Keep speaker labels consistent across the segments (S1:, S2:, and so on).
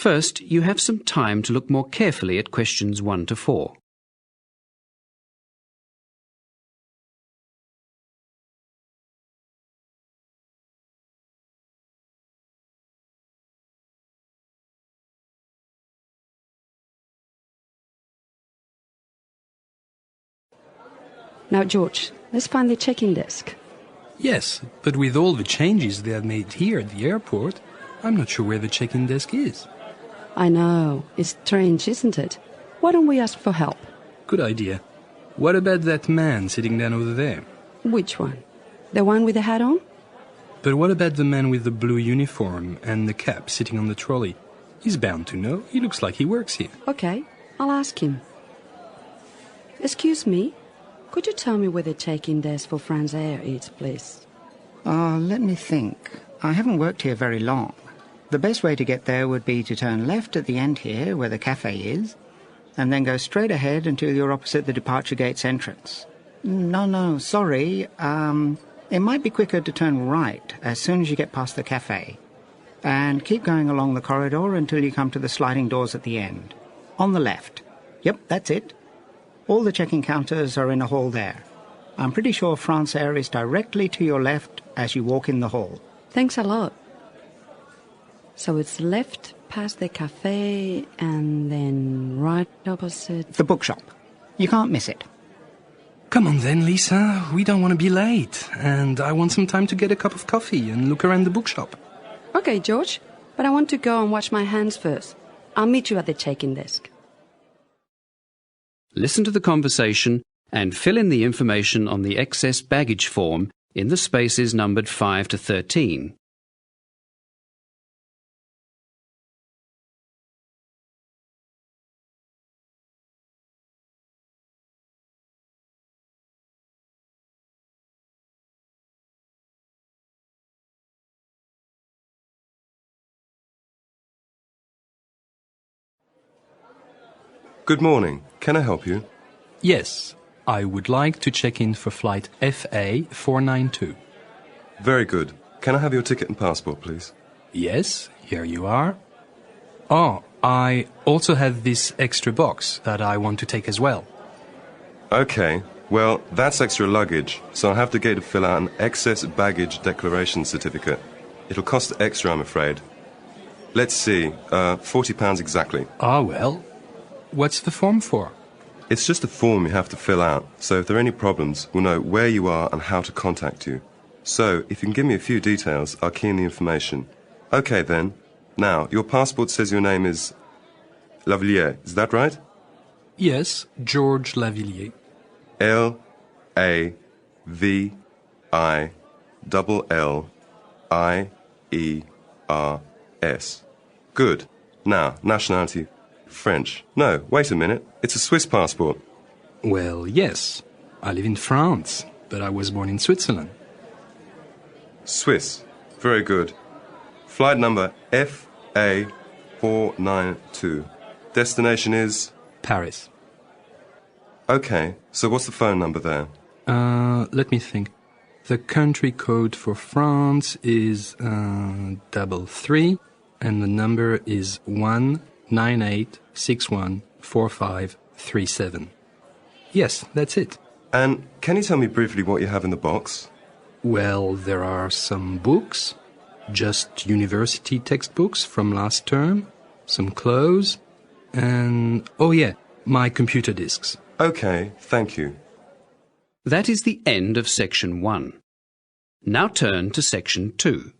S1: First, you have some time to look more carefully at questions 1 to 4.
S2: Now, George, let's find the check-in desk.
S3: Yes, but with all the changes they have made here at the airport, I'm not sure where the check-in desk is.
S2: I know. It's strange, isn't it? Why don't we ask for help?
S3: Good idea. What about that man sitting down over there?
S2: Which one? The one with the hat on?
S3: But what about the man with the blue uniform and the cap sitting on the trolley? He's bound to know. He looks like he works here.
S2: Okay, I'll ask him. Excuse me, could you tell me where the check-in desk for France Air is, please?
S4: Let me think. I haven't worked here very long. The best way to get there would be to turn left at the end here, where the cafe is, and then go straight ahead until you're opposite the departure gate's entrance. No, sorry. It might be quicker to turn right as soon as you get past the cafe. And keep going along the corridor until you come to the sliding doors at the end. On the left. Yep, that's it. All the check-in counters are in a hall there. I'm pretty sure France Air is directly to your left as you walk in the hall.
S2: Thanks a lot. So it's left past the cafe and then right opposite...
S4: The bookshop. You can't miss it.
S3: Come on then, Lisa. We don't want to be late. And I want some time to get a cup of coffee and look around the bookshop.
S2: Okay, George. But I want to go and wash my hands first. I'll meet you at the check-in desk.
S1: Listen to the conversation and fill in the information on the excess baggage form in the spaces numbered 5 to 13.
S5: Good morning. Can I help you?
S3: Yes, I would like to check in for flight FA 492.
S5: Very good. Can I have your ticket and passport, please?
S3: Yes, here you are. Oh, I also have this extra box that I want to take as well.
S5: Okay. Well, that's extra luggage, so I'll have to get to fill out an excess baggage declaration certificate. It'll cost extra, I'm afraid. Let's see, £40 exactly.
S3: Ah, well, what's the form for?
S5: It's just a form you have to fill out, so if there are any problems, we'll know where you are and how to contact you. So, if you can give me a few details, I'll key in the information. Okay then. Now, your passport says your name is LAVILLIERS, is that right?
S3: Yes, George Lavilliers.
S5: LAVILLIERS. Good. Now, nationality, French. No, wait a minute. It's a Swiss passport.
S3: Well, yes. I live in France, but I was born in Switzerland.
S5: Swiss. Very good. Flight number FA 492. Destination is?
S3: Paris.
S5: Okay, so what's the phone number there?
S3: Let me think. The country code for France is 33, and the number is 198614537. Yes, that's it.
S5: And can you tell me briefly what you have in the box?
S3: Well, there are some books, just university textbooks from last term, some clothes, and, oh yeah, my computer disks.
S5: Okay, thank you.
S1: That is the end of Section 1. Now turn to Section 2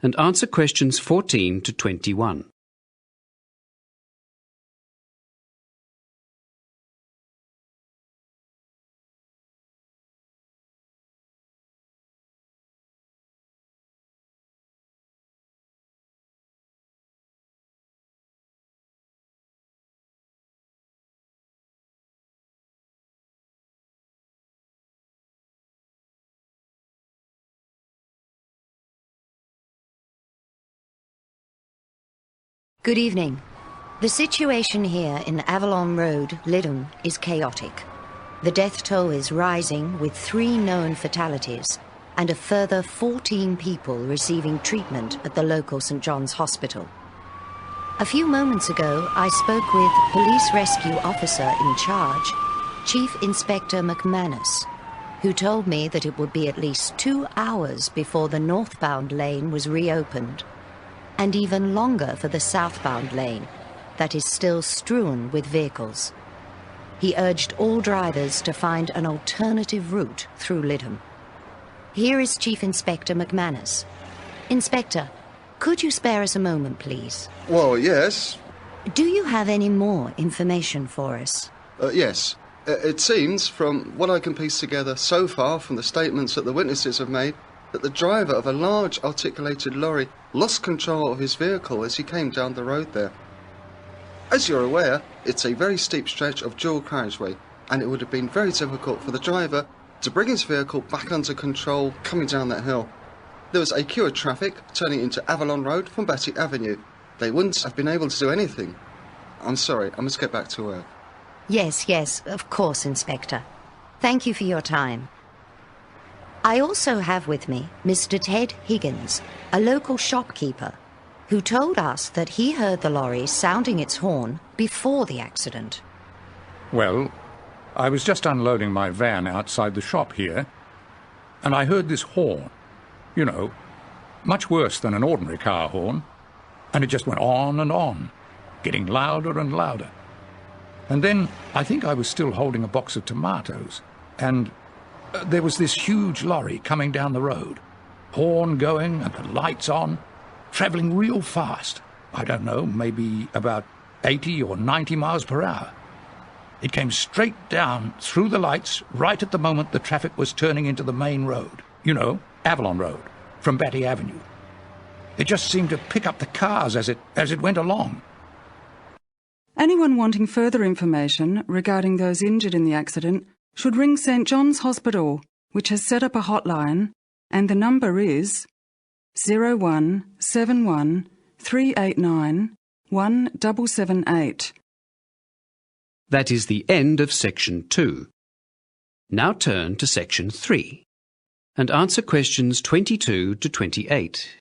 S1: and answer questions 14 to 21.
S6: Good evening. The situation here in Avalon Road, Lidham, is chaotic. The death toll is rising with 3 known fatalities and a further 14 people receiving treatment at the local St. John's Hospital. A few moments ago, I spoke with Police Rescue Officer in charge, Chief Inspector McManus, who told me that it would be at least 2 hours before the northbound lane was reopened, and even longer for the southbound lane that is still strewn with vehicles. He urged all drivers to find an alternative route through Lytham. Here is Chief Inspector McManus. Inspector, could you spare us a moment, please?
S7: Well, yes.
S6: Do you have any more information for us?
S7: Yes. It seems, from what I can piece together so far from the statements that the witnesses have made, that the driver of a large articulated lorry lost control of his vehicle as he came down the road there. As you're aware, it's a very steep stretch of dual carriageway, and it would have been very difficult for the driver to bring his vehicle back under control coming down that hill. There was a queue of traffic turning into Avalon Road from Betty Avenue. They wouldn't have been able to do anything. I'm sorry, I must get back to work.
S6: Yes, of course, Inspector. Thank you for your time. I also have with me Mr. Ted Higgins, a local shopkeeper, who told us that he heard the lorry sounding its horn before the accident.
S8: Well, I was just unloading my van outside the shop here, and I heard this horn. You know, much worse than an ordinary car horn, and it just went on and on, getting louder and louder. And then I think I was still holding a box of tomatoes, and there was this huge lorry coming down the road, horn going and the lights on, travelling real fast. I don't know, maybe about 80 or 90 miles per hour. It came straight down through the lights right at the moment the traffic was turning into the main road. You know, Avalon Road, from Betty Avenue. It just seemed to pick up the cars as it went along.
S9: Anyone wanting further information regarding those injured in the accident should ring St John's Hospital, which has set up a hotline, and the number is 0171 389 1778.
S1: That is the end of Section 2. Now turn to Section 3 and answer questions 22 to 28.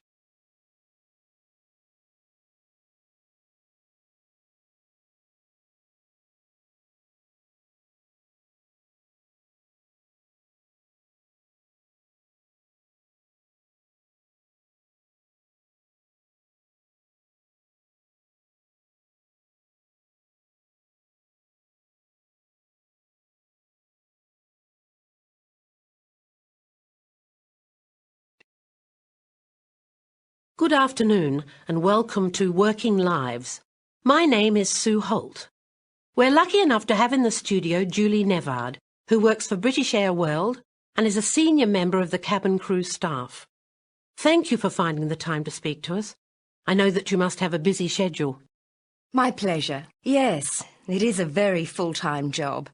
S10: Good afternoon and welcome to Working Lives. My name is Sue Holt. We're lucky enough to have in the studio Julie Nevard, who works for British Air World and is a senior member of the cabin crew staff. Thank you for finding the time to speak to us. I know that you must have a busy schedule.
S11: My pleasure. Yes, it is a very full-time job.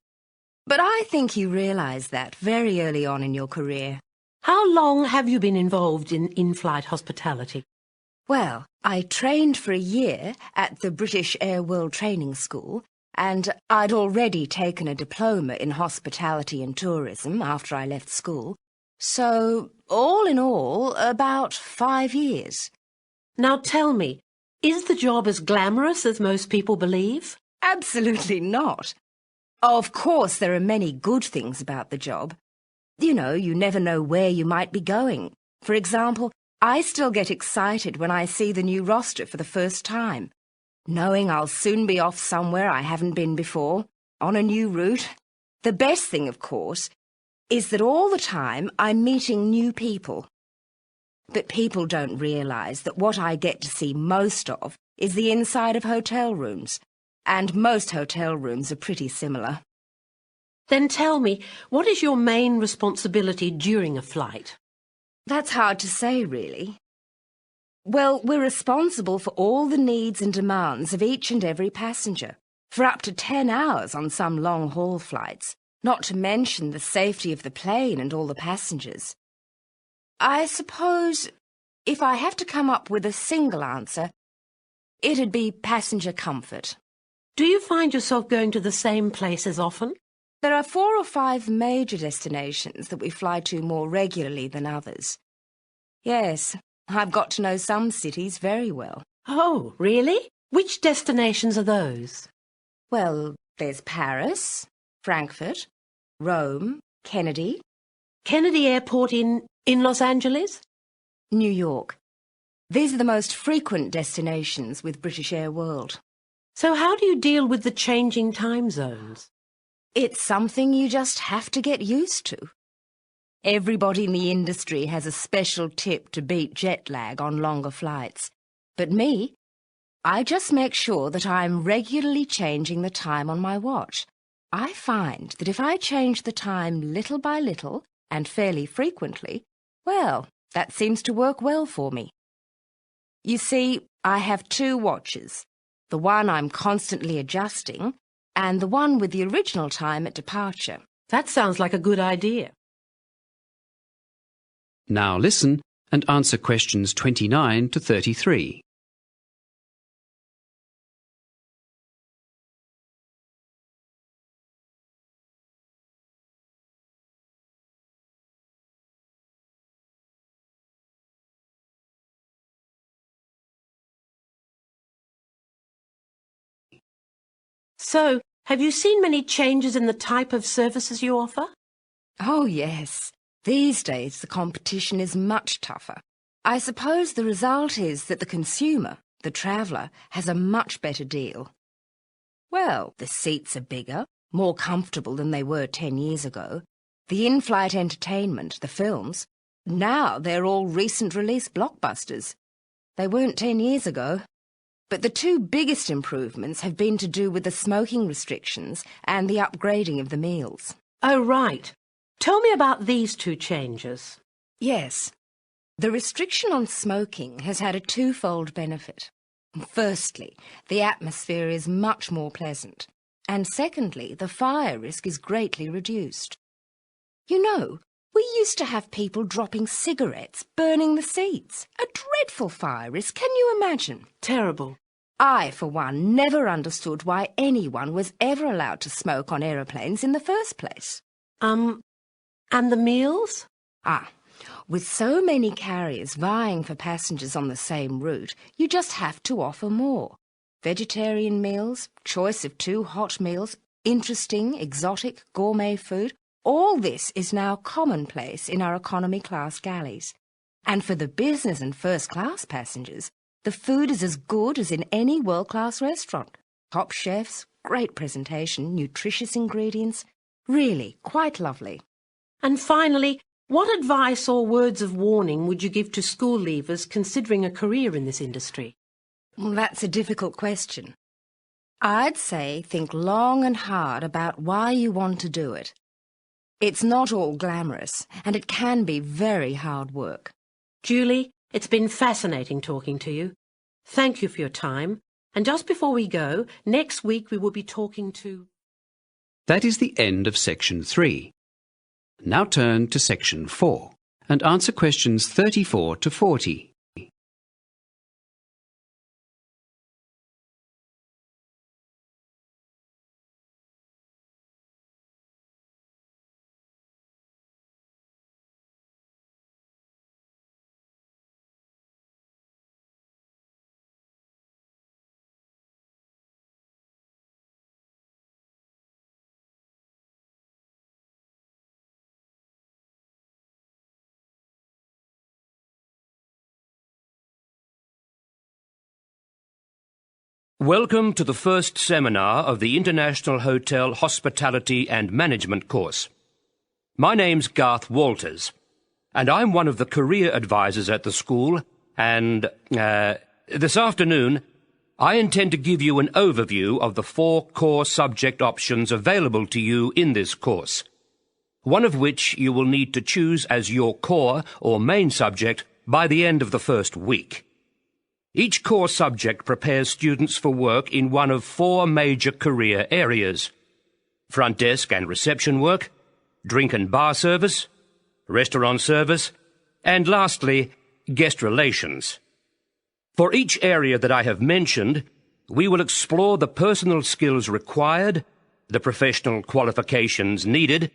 S11: But I think you realise that very early on in your career.
S10: How long have you been involved in in-flight hospitality?
S11: Well, I trained for a year at the British Air World Training School, and I'd already taken a diploma in hospitality and tourism after I left school. So, all in all, about 5 years.
S10: Now tell me, is the job as glamorous as most people believe?
S11: Absolutely not. Of course, there are many good things about the job. You know, you never know where you might be going. For example, I still get excited when I see the new roster for the first time, knowing I'll soon be off somewhere I haven't been before, on a new route. The best thing, of course, is that all the time I'm meeting new people. But people don't realise that what I get to see most of is the inside of hotel rooms, and most hotel rooms are pretty similar.
S10: Then tell me, what is your main responsibility during a flight?
S11: That's hard to say, really. Well, we're responsible for all the needs and demands of each and every passenger, for up to 10 hours on some long-haul flights, not to mention the safety of the plane and all the passengers. I suppose, if I have to come up with a single answer, it'd be passenger comfort.
S10: Do you find yourself going to the same places often?
S11: There are 4 or 5 major destinations that we fly to more regularly than others. Yes, I've got to know some cities very well.
S10: Oh, really? Which destinations are those?
S11: Well, there's Paris, Frankfurt, Rome, Kennedy.
S10: Kennedy Airport in Los Angeles?
S11: New York. These are the most frequent destinations with British Air World.
S10: So how do you deal with the changing time zones?
S11: It's something you just have to get used to. Everybody in the industry has a special tip to beat jet lag on longer flights. But me, I just make sure that I'm regularly changing the time on my watch. I find that if I change the time little by little and fairly frequently, well, that seems to work well for me. You see, I have two watches. The one I'm constantly adjusting, and the one with the original time at departure.
S10: That sounds like a good idea.
S1: Now listen and answer questions 29 to 33.
S10: So, have you seen many changes in the type of services you offer?
S11: Oh, yes. These days the competition is much tougher. I suppose the result is that the consumer, the traveller, has a much better deal. Well, the seats are bigger, more comfortable than they were 10 years ago. The in-flight entertainment, the films, now they're all recent release blockbusters. They weren't 10 years ago. But the two biggest improvements have been to do with the smoking restrictions and the upgrading of the meals.
S10: Oh, right. Tell me about these two changes.
S11: Yes. The restriction on smoking has had a twofold benefit. Firstly, the atmosphere is much more pleasant. And secondly, the fire risk is greatly reduced. You know, we used to have people dropping cigarettes, burning the seats. A dreadful fire risk, can you imagine?
S10: Terrible.
S11: I, for one, never understood why anyone was ever allowed to smoke on aeroplanes in the first place.
S10: And the meals?
S11: With so many carriers vying for passengers on the same route, you just have to offer more. Vegetarian meals, choice of 2 hot meals, interesting, exotic, gourmet food, all this is now commonplace in our economy class galleys. And for the business and first class passengers, the food is as good as in any world-class restaurant. Top chefs, great presentation, nutritious ingredients. Really, quite lovely.
S10: And finally, what advice or words of warning would you give to school leavers considering a career in this industry?
S11: Well, that's a difficult question. I'd say think long and hard about why you want to do it. It's not all glamorous, and it can be very hard work.
S10: Julie, it's been fascinating talking to you. Thank you for your time. And just before we go, next week we will be talking to...
S1: That is the end of section 3. Now turn to section 4 and answer questions 34 to 40.
S12: Welcome to the first seminar of the International Hotel Hospitality and Management course. My name's Garth Walters, and I'm one of the career advisors at the school, and this afternoon I intend to give you an overview of the 4 core subject options available to you in this course, one of which you will need to choose as your core or main subject by the end of the first week. Each core subject prepares students for work in one of 4 major career areas: front desk and reception work, drink and bar service, restaurant service, and lastly, guest relations. For each area that I have mentioned, we will explore the personal skills required, the professional qualifications needed,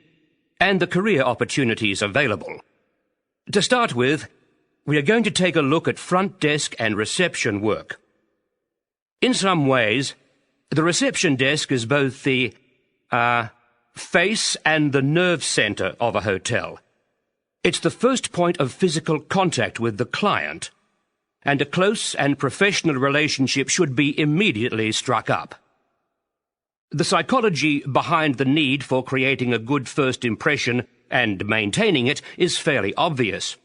S12: and the career opportunities available. To start with, we are going to take a look at front desk and reception work. In some ways, the reception desk is both the face and the nerve centre of a hotel. It's the first point of physical contact with the client, and a close and professional relationship should be immediately struck up. The psychology behind the need for creating a good first impression and maintaining it is fairly obvious.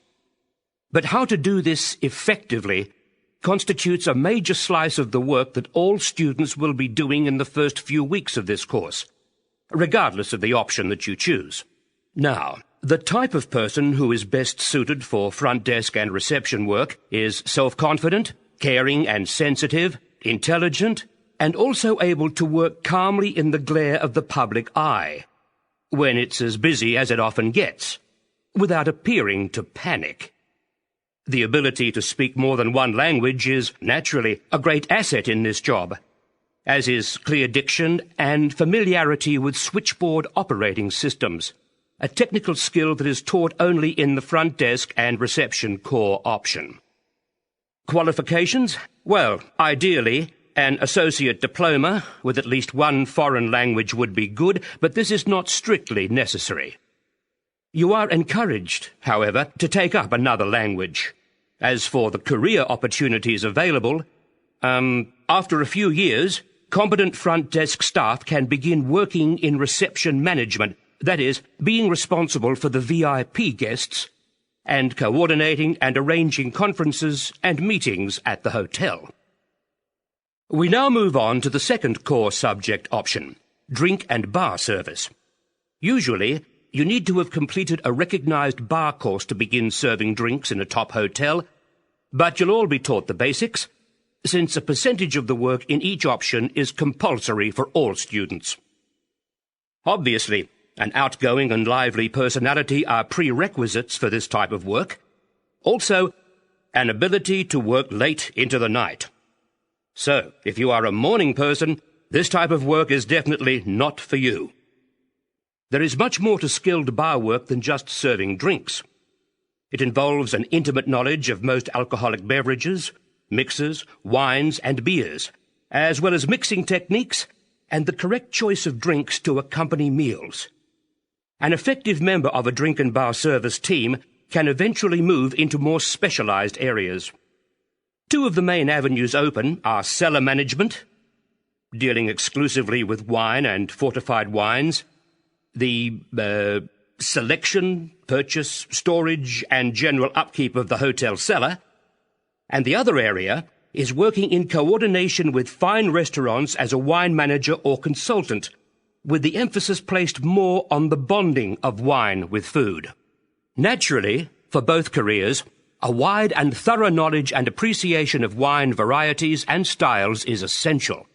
S12: But how to do this effectively constitutes a major slice of the work that all students will be doing in the first few weeks of this course, regardless of the option that you choose. Now, the type of person who is best suited for front desk and reception work is self-confident, caring and sensitive, intelligent, and also able to work calmly in the glare of the public eye, when it's as busy as it often gets, without appearing to panic. The ability to speak more than one language is naturally a great asset in this job, as is clear diction and familiarity with switchboard operating systems, a technical skill that is taught only in the front desk and reception core option. Qualifications? Well, ideally, an associate diploma with at least one foreign language would be good, but this is not strictly necessary. You are encouraged, however, to take up another language. As for the career opportunities available, after a few years, competent front desk staff can begin working in reception management, that is, being responsible for the VIP guests and coordinating and arranging conferences and meetings at the hotel. We now move on to the second core subject option, drink and bar service. Usually, you need to have completed a recognised bar course to begin serving drinks in a top hotel, but you'll all be taught the basics, since a percentage of the work in each option is compulsory for all students. Obviously, an outgoing and lively personality are prerequisites for this type of work. Also, an ability to work late into the night. So, if you are a morning person, this type of work is definitely not for you. There is much more to skilled bar work than just serving drinks. It involves an intimate knowledge of most alcoholic beverages, mixers, wines and beers, as well as mixing techniques and the correct choice of drinks to accompany meals. An effective member of a drink and bar service team can eventually move into more specialised areas. Two of the main avenues open are cellar management, dealing exclusively with wine and fortified wines, the selection, purchase, storage and general upkeep of the hotel cellar, and the other area is working in coordination with fine restaurants as a wine manager or consultant, with the emphasis placed more on the bonding of wine with food. Naturally, for both careers, a wide and thorough knowledge and appreciation of wine varieties and styles is essential.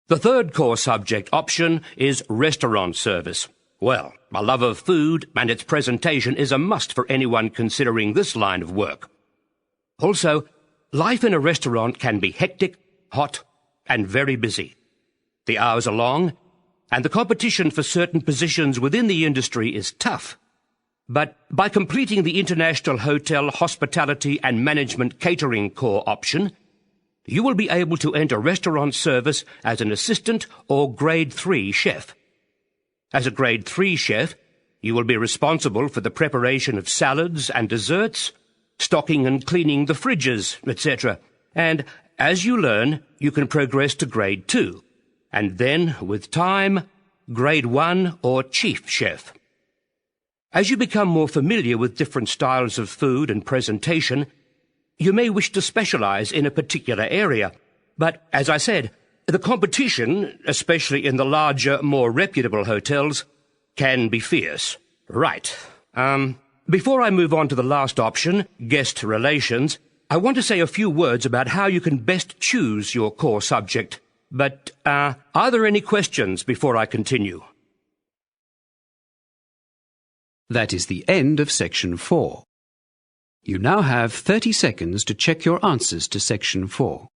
S12: The third core subject option is restaurant service. Well, a love of food and its presentation is a must for anyone considering this line of work. Also, life in a restaurant can be hectic, hot, and very busy. The hours are long, and the competition for certain positions within the industry is tough. But by completing the International Hotel Hospitality and Management Catering Core option, you will be able to enter restaurant service as an assistant or Grade 3 chef. As a Grade 3 chef, you will be responsible for the preparation of salads and desserts, stocking and cleaning the fridges, etc. And as you learn, you can progress to Grade 2, and then, with time, Grade 1 or Chief Chef. As you become more familiar with different styles of food and presentation, you may wish to specialize in a particular area. But, as I said, the competition, especially in the larger, more reputable hotels, can be fierce. Right. Before I move on to the last option, guest relations, I want to say a few words about how you can best choose your core subject. But, are there any questions before I continue?
S1: That is the end of Section 4. You now have 30 seconds to check your answers to Section 4.